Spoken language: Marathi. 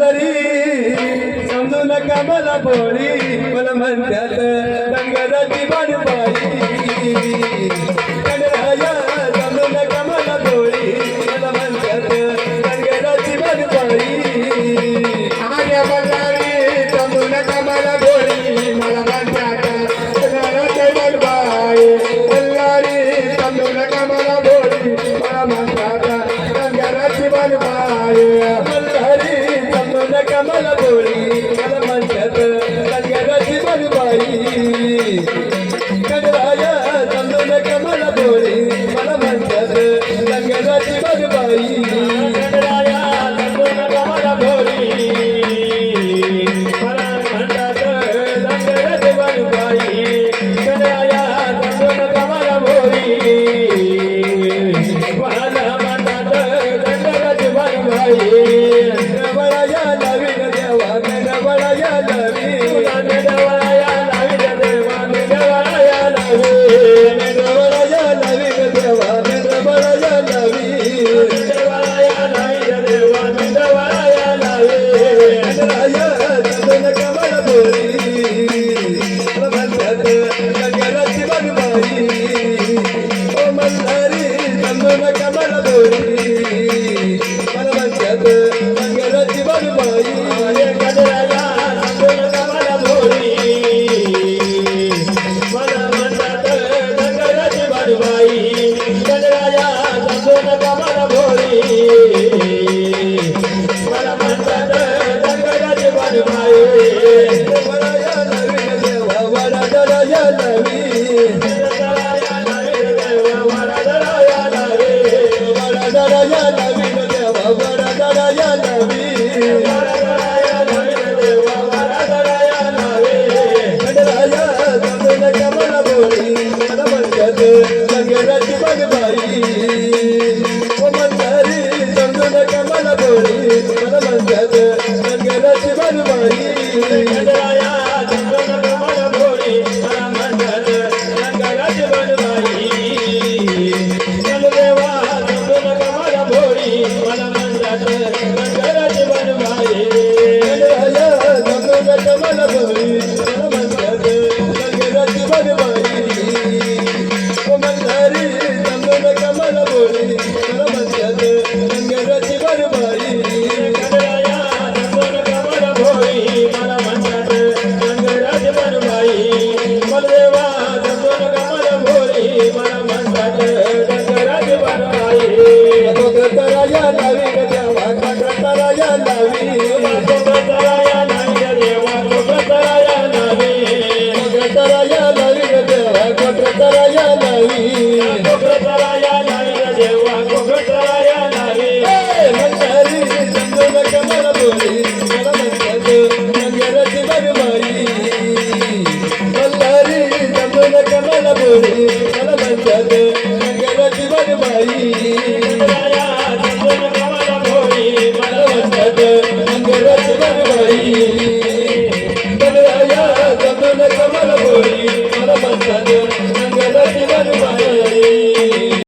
मल्हारी समजू नका मला बोली मला म्हणतात डंगराची बाई गणराया समजू नका मला बोली मला म्हणतात डंगराची बाई आर्या मल्हारी समजू नका मला बोली मला म्हणतात डंगराची बाई मल्हारी समजू नका मला बोली मला म्हणतात डंगराची बाई मल्हारी समजू नका मला बोली मला म्हणतात डंगराची बाई गणराया समजू नका मला बोली मला म्हणतात डंगराची बाई गणराया समजू नका मला बोली मला म्हणतात डंगराची बाई गणराया समजू नका मला बोली मला म्हणतात डंगराची बाई गणवळाया नवीन देवा गणवळाया नवीन गणवळाया नवीन देवा गणवळाया नवीन गणवळाया नवीन देवा गणवळाया नवीन गणवळाया नवीन देवा गणवळाया नवीन गणराया समजू नका मला बोली मला म्हणतात डंगराची बाई ओ मल्हारी समजू नका मला बोली मला म्हणतात डंगराची बाई गणराया समजू नका मला बोली मला म्हणतात डंगराची बाई गणराया समजू नका मला बोली मला म्हणतात डंगराची बाई वराया नवीन देवा वराया नवीन